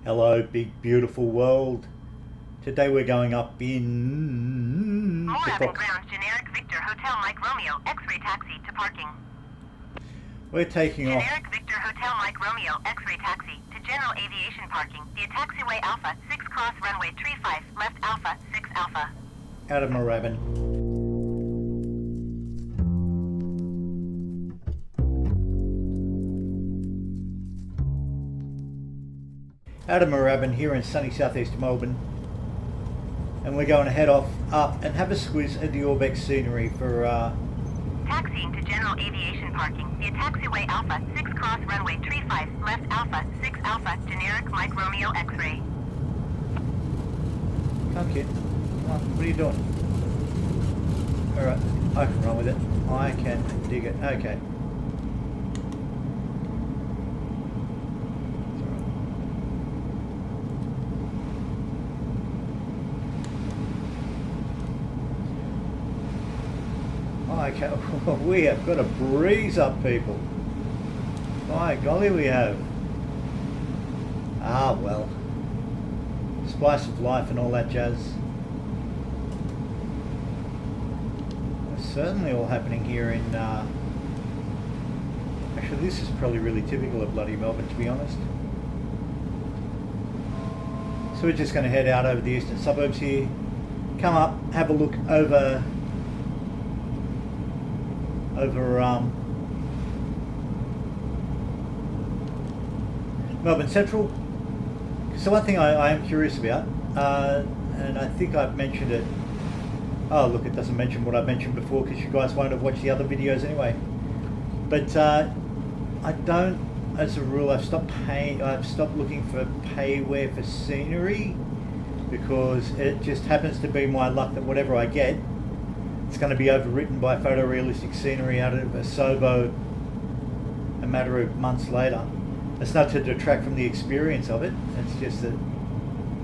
Hello, big beautiful world. Today we're going up in Moorabbin Grounds, generic Victor Hotel Mike Romeo, X-ray taxi to parking. We're taking off. Generic Victor Hotel Mike Romeo, X-ray taxi to general aviation parking via taxiway Alpha 6 cross runway 35 left Alpha 6 Alpha. Out of Moorabbin. Out of Moorabbin here in sunny southeast Melbourne, and we're going to head off up and have a squiz at the Orbx scenery for taxiing to general aviation parking via taxiway Alpha 6 cross runway 35 left Alpha 6 Alpha generic Mike Romeo X-ray. Come kid, come on, what are you doing? Alright, I can run with it. I can dig it. Okay. Okay, we have got a breeze up, people. By golly, we have. Ah, well. Spice of life and all that jazz. It's certainly all happening here in... Actually, this is probably really typical of bloody Melbourne, to be honest. So we're just going to head out over the eastern suburbs here. Come up, have a look over Melbourne Central. So one thing I am curious about, and I think I've mentioned it. Oh look, it doesn't mention what I've mentioned before because you guys won't have watched the other videos anyway. But I don't, as a rule, I've stopped looking for payware for scenery because it just happens to be my luck that whatever I get, it's going to be overwritten by photorealistic scenery out of a Sobo a matter of months later. It's not to detract from the experience of it, it's just that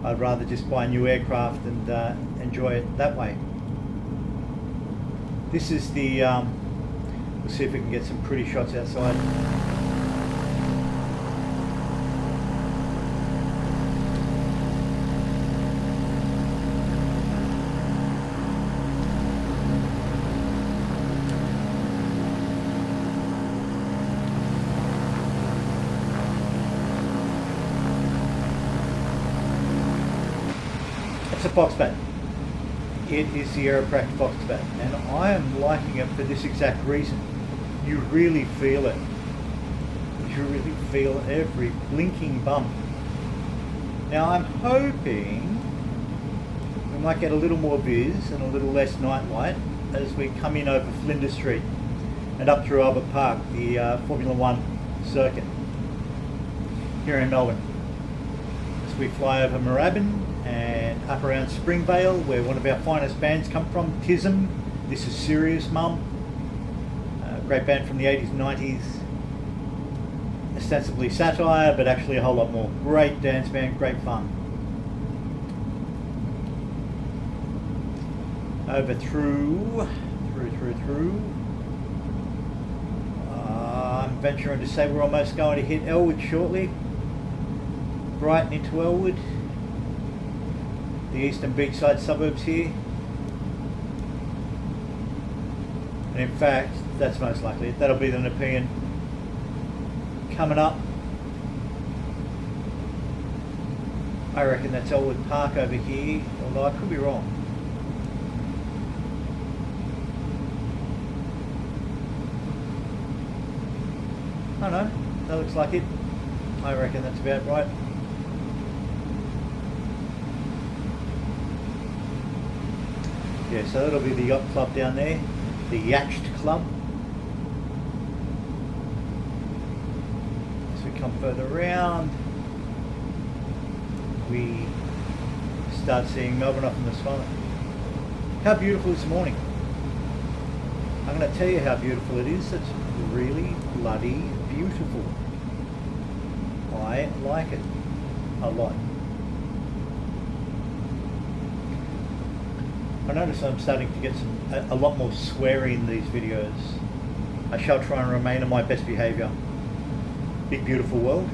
I'd rather just buy a new aircraft and enjoy it that way. This is the, we'll see if we can get some pretty shots outside. It's a Foxbat. It is the Aeropract Foxbat, and I am liking it for this exact reason. You really feel it. You really feel every blinking bump. Now I'm hoping we might get a little more viz and a little less night light as we come in over Flinders Street and up through Albert Park, the Formula One circuit here in Melbourne. As we fly over Moorabbin and up around Springvale, where one of our finest bands come from, Tism. This is Serious Mum, a great band from the 80s and 90s, ostensibly satire, but actually a whole lot more. Great dance band, great fun. Over through. I'm venturing to say we're almost going to hit Elwood shortly. Brighton into Elwood. The eastern beachside suburbs here. And in fact, that's most likely. That'll be the Nepean. Coming up, I reckon that's Elwood Park over here, although I could be wrong. I don't know, that looks like it. I reckon that's about right. Yeah, so that'll be the yacht club down there, the Yacht Club. As we come further around, we start seeing Melbourne up in the sky. How beautiful is the morning? I'm going to tell you how beautiful it is. It's really bloody beautiful. I like it a lot. I notice I'm starting to get a lot more sweary in these videos. I shall try and remain on my best behaviour. Big beautiful world.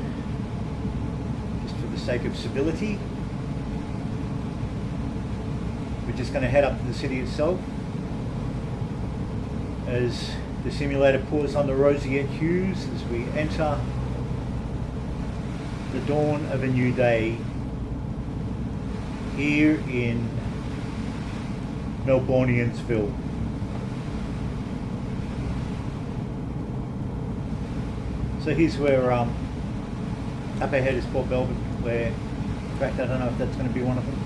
Just for the the sake of civility, we're just going to head up to the city itself as the simulator pours on the roseate hues as we enter the dawn of a new day here in Melbourniansville. So here's where up ahead is Port Melbourne, where in fact I don't know if that's going to be one of them.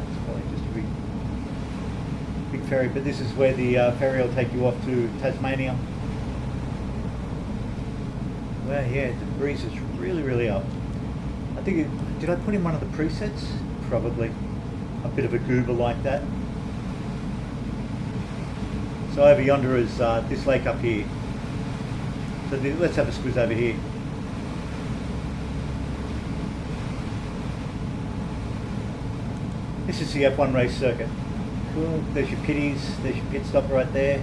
It's probably just a big ferry, but this is where the ferry will take you off to Tasmania. Well, yeah, the breeze is really up. I think did I put in one of the presets? Probably a bit of a goober like that. So over yonder is this lake up here. So let's have a squiz over here. This is the F1 race circuit. Cool. There's your pitties. There's your pit stop right there.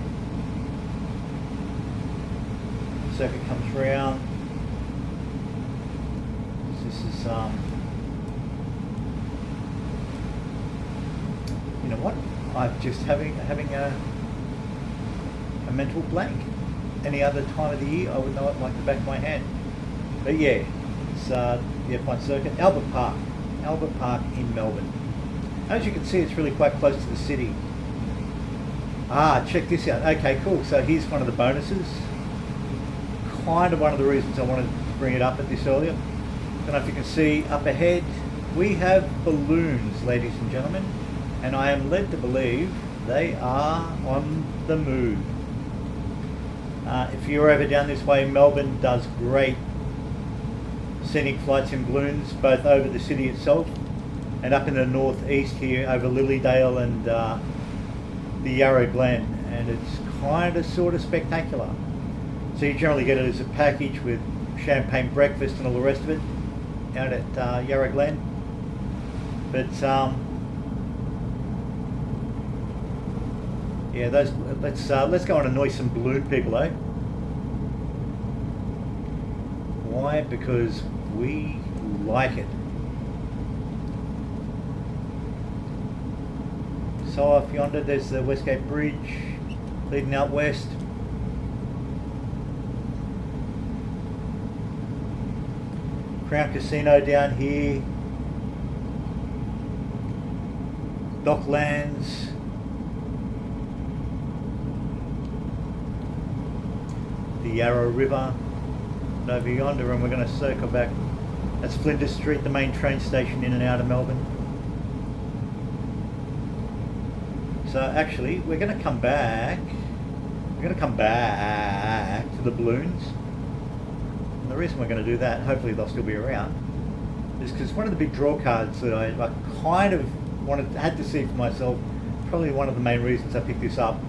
Circuit comes round. This is you know what? I'm just having a mental blank. Any other time of the year, I would know it like the back of my hand. But yeah, it's the F1 circuit. Albert Park in Melbourne. As you can see, it's really quite close to the city. Check this out. Okay, cool. So here's one of the bonuses. Kind of one of the reasons I wanted to bring it up at this earlier. I don't know if you can see up ahead, we have balloons, ladies and gentlemen, and I am led to believe they are on the move. If you're over down this way, Melbourne does great scenic flights in balloons, both over the city itself and up in the northeast here over Lilydale and the Yarra Glen, and it's kind of sort of spectacular. So you generally get it as a package with champagne breakfast and all the rest of it out at Yarra Glen. But yeah, those. Let's go and annoy some balloon people, eh? Why? Because we like it. So off yonder, there's the Westgate Bridge leading out west. Crown Casino down here. Docklands. The Yarra River over yonder, and we're going to circle back. That's Flinders Street, the main train station in and out of Melbourne. So actually we're going to come back to the balloons, and the reason we're going to do that, hopefully they'll still be around, is because one of the big draw cards that I kind of had to see for myself, probably one of the main reasons I picked this up,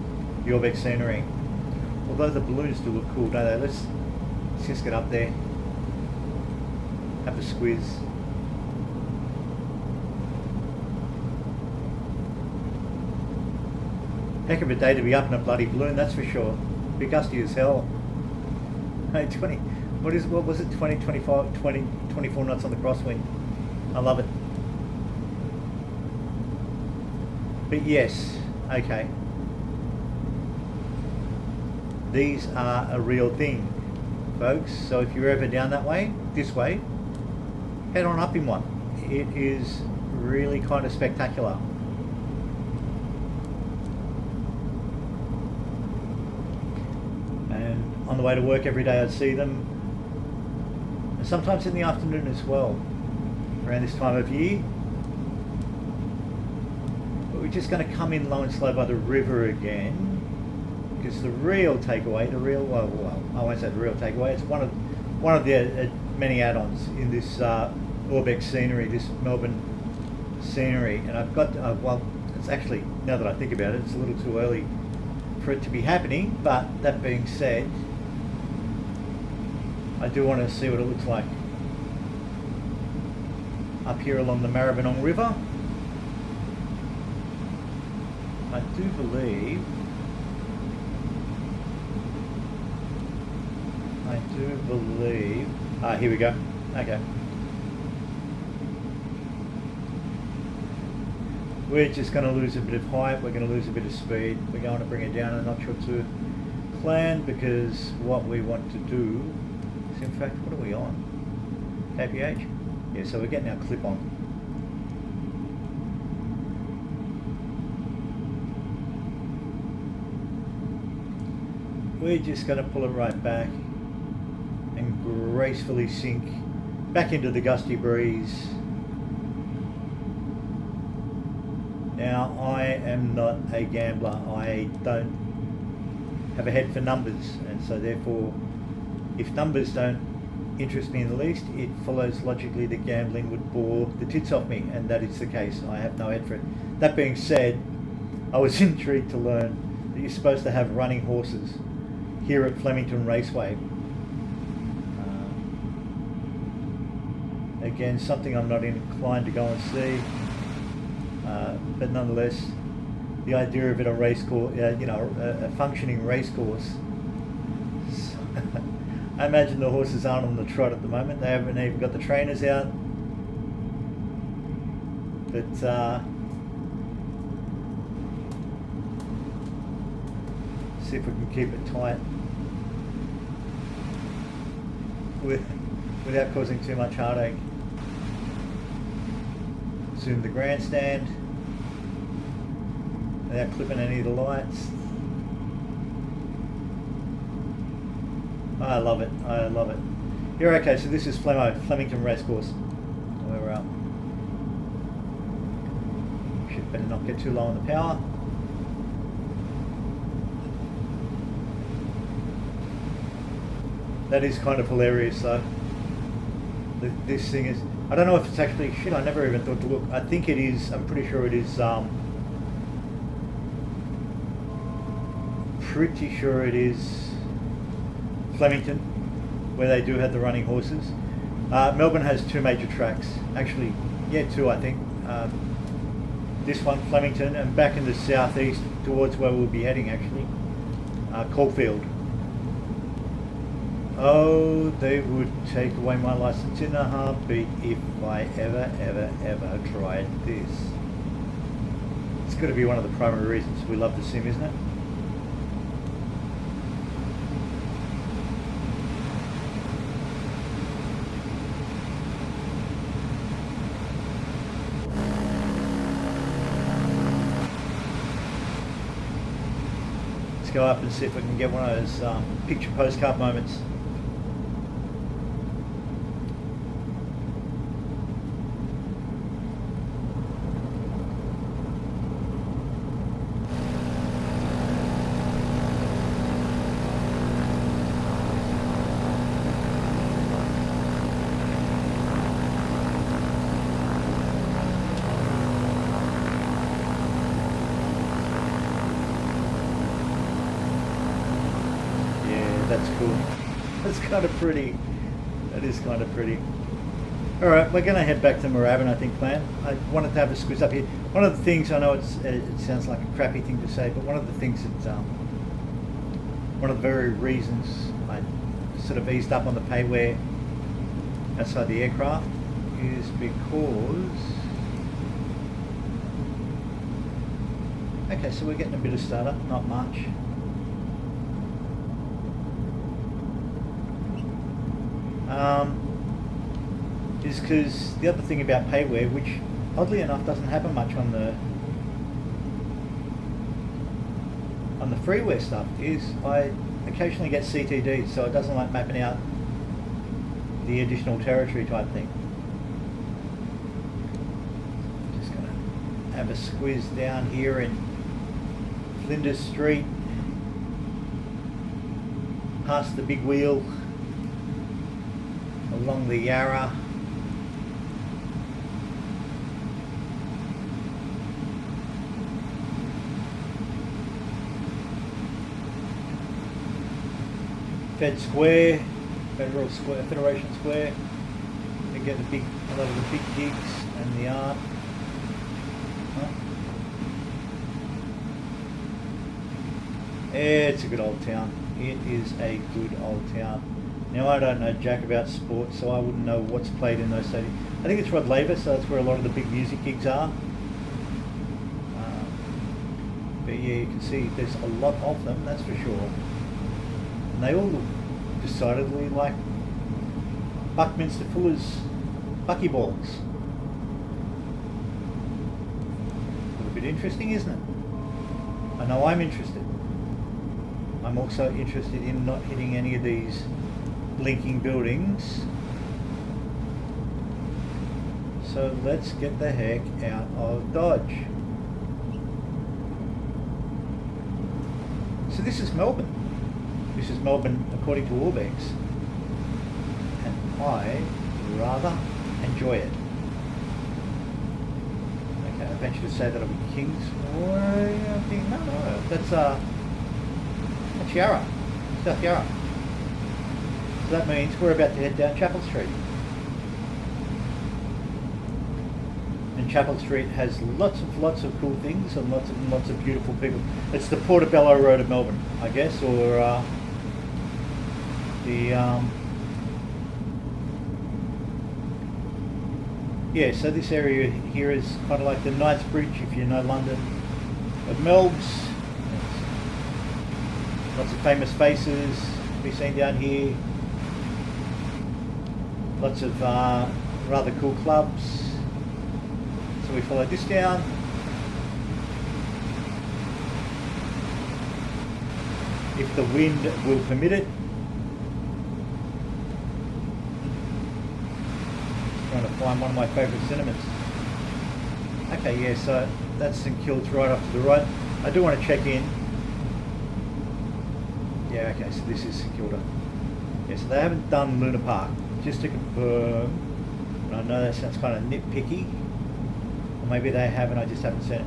the Orbx scenery. Although the balloons do look cool, don't they? Let's just get up there, have a squiz. Heck of a day to be up in a bloody balloon, that's for sure. Be gusty as hell. Hey, 20, what was it, 20, 25, 20, 24 knots on the crosswind. I love it. But yes, okay. These are a real thing, folks. So if you're ever down that way, this way, head on up in one. It is really kind of spectacular. And on the way to work every day I'd see them. And sometimes in the afternoon as well, around this time of year. But we're just going to come in low and slow by the river again. Because the real takeaway, well, I won't say the real takeaway, it's one of the many add-ons in this Orbx scenery, this Melbourne scenery. And I've got, well, it's actually, now that I think about it, it's a little too early for it to be happening, but that being said, I do want to see what it looks like up here along the Maribyrnong River. I do believe here we go. Okay. We're just going to lose a bit of height, we're going to lose a bit of speed, we're going to bring it down a notch or two. Clan, because what we want to do is, in fact, what are we on? KPH? Yeah, so we're getting our clip on. We're just going to pull it right back and gracefully sink back into the gusty breeze. Now, I am not a gambler. I don't have a head for numbers, and so therefore, if numbers don't interest me in the least, it follows logically that gambling would bore the tits off me, and that is the case. I have no head for it. That being said, I was intrigued to learn that you're supposed to have running horses here at Flemington Raceway. Again, something I'm not inclined to go and see, but nonetheless, the idea of it a race course, a functioning race course. I imagine the horses aren't on the trot at the moment. They haven't even got the trainers out. But see if we can keep it tight without causing too much heartache. Zoom the grandstand without clipping any of the lights. I love it. I love it. Here, okay, so this is Flemington Racecourse. Where we're up. Should better not get too low on the power. That is kind of hilarious though. This thing is, I don't know if it's actually, shit, I never even thought to look. I think it is, I'm pretty sure it is, pretty sure it is Flemington, where they do have the running horses. Melbourne has two major tracks. Actually, yeah, two I think. This one, Flemington, and back in the southeast towards where we'll be heading actually, Caulfield. Oh, they would take away my license in a heartbeat if I ever tried this. It's got to be one of the primary reasons we love the sim, isn't it? Let's go up and see if we can get one of those picture postcard moments. That's cool. That's kind of pretty. That is kind of pretty. Alright, we're going to head back to Moorabbin, I think, Clan. I wanted to have a squeeze up here. One of the things, I know it sounds like a crappy thing to say, but one of the things that, one of the very reasons I sort of eased up on the payware outside the aircraft is because... Okay, so we're getting a bit of startup, not much. Is because the other thing about payware, which oddly enough doesn't happen much on the freeware stuff, is I occasionally get CTD, so it doesn't like mapping out the additional territory type thing. Just gonna have a squeeze down here in Flinders Street, past the big wheel, along the Yarra. Fed Square, Federation Square. You get a lot of the big gigs and the art. Huh? It's a good old town. It is a good old town. Now, I don't know jack about sports, so I wouldn't know what's played in those stadiums. I think it's Rod Laver, so that's where a lot of the big music gigs are. yeah, you can see there's a lot of them, that's for sure. And they all look decidedly like Buckminster Fuller's buckyballs. A little bit interesting, isn't it? I know I'm interested. I'm also interested in not hitting any of these blinking buildings. So let's get the heck out of Dodge. So this is Melbourne. This is Melbourne according to Orbx. And I rather enjoy it. Okay, I venture to say that'll be Kingsway. I think no, that's Yarra, South Yarra. So that means we're about to head down Chapel Street. And Chapel Street has lots of cool things and lots of beautiful people. It's the Portobello Road of Melbourne, I guess, or yeah. So this area here is kind of like the Knightsbridge, if you know London, of Melbs. Lots of famous faces to be seen down here. Lots of rather cool clubs. So we follow this down. If the wind will permit it. Just trying to find one of my favourite cinemas. Okay, yeah, so that's St Kilda right off to the right. I do want to check in. Yeah, okay, so this is St Kilda. Yeah, so they haven't done Luna Park. Just to confirm, and I know that sounds kind of nitpicky, or maybe they have and I just haven't seen it.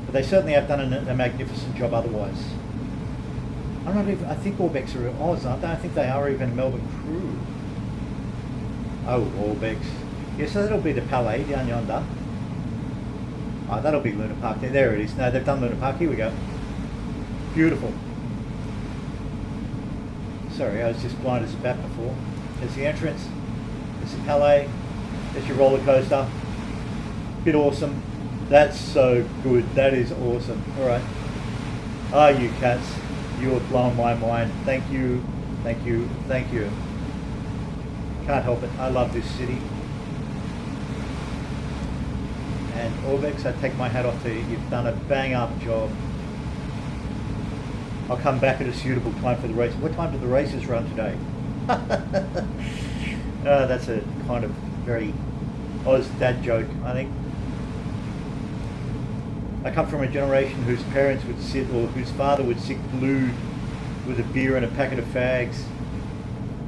But they certainly have done a magnificent job otherwise. I'm not even, I think Orbx are Oz, aren't they? I think they are even a Melbourne crew. Oh, Orbx. Yeah, so that'll be the Palais down yonder. Oh, that'll be Luna Park there. There it is. No, they've done Luna Park. Here we go. Beautiful. Sorry, I was just blind as a bat before. There's the entrance. There's the Palais. There's your roller coaster. Bit awesome. That's so good. That is awesome. Alright. Ah, you cats. You have blown my mind. Thank you. Thank you. Thank you. Can't help it. I love this city. And Orbx, I take my hat off to you. You've done a bang up job. I'll come back at a suitable time for the race. What time do the races run today? That's a kind of very Oz dad joke, I think. I come from a generation whose parents would sit, or whose father would sit glued with a beer and a packet of fags,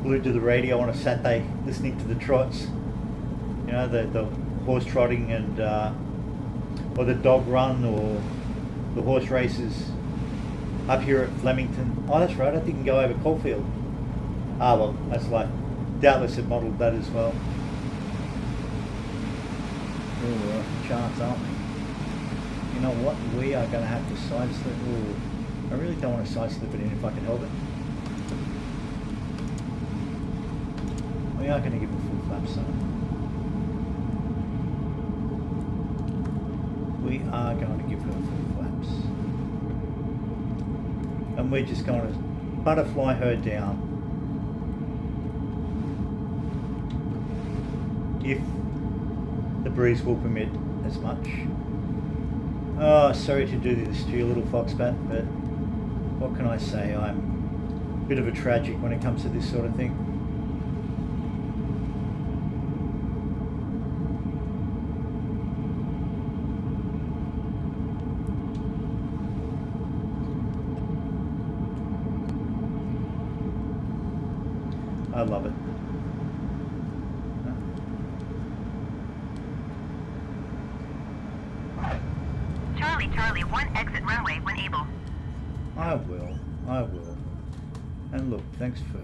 glued to the radio on a Saturday, listening to the trots. You know, the horse trotting and, or the dog run, or the horse races up here at Flemington. Oh, that's right, I didn't go over Caulfield. Ah, well, that's life. Doubtless it modelled that as well. Oh, we're off the charts, aren't we? You know what? We are going to have to side slip. Ooh, I really don't want to side slip it in if I can help it. We are going to give it full flaps, so. We are going to give her full flaps. And we're just going to butterfly her down. If the breeze will permit as much. Oh, sorry to do this to you, little foxbat, but what can I say? I'm a bit of a tragic when it comes to this sort of thing. I love it. Charlie, 1 exit runway when able. I will. And look, thanks for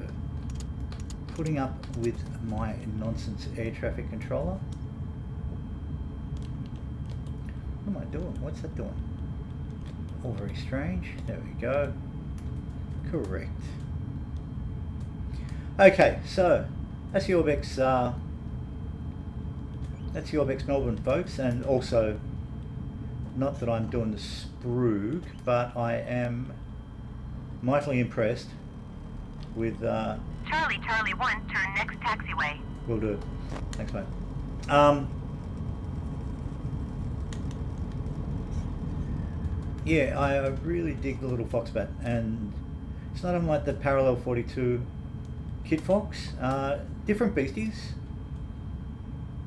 putting up with my nonsense air traffic controller. What am I doing? What's that doing? All very strange. There we go. Correct. Okay, so that's the Orbx Melbourne, folks, and also not that I'm doing the spruik, but I am mightily impressed with... Charlie 1, turn next taxiway. Will do. Thanks, mate. Yeah, I really dig the little Foxbat, and it's not unlike the Parallel 42 Kid Fox. Different beasties.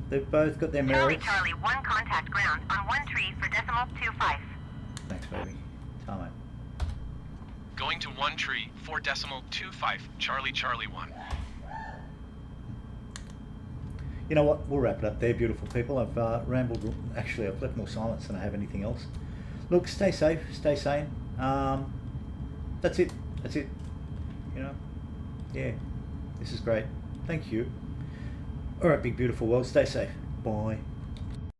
They've both got their merits. Charlie 1, contact ground on 1 tree for decimal 25. Thanks, baby. Tell mate. Going to 1 tree, 4 decimal 25, Charlie 1. You know what? We'll wrap it up there, beautiful people. I've rambled. Actually, I've left more silence than I have anything else. Look, stay safe, stay sane. That's it. That's it. You know? Yeah. This is great. Thank you. All right, big beautiful world. Stay safe. Bye.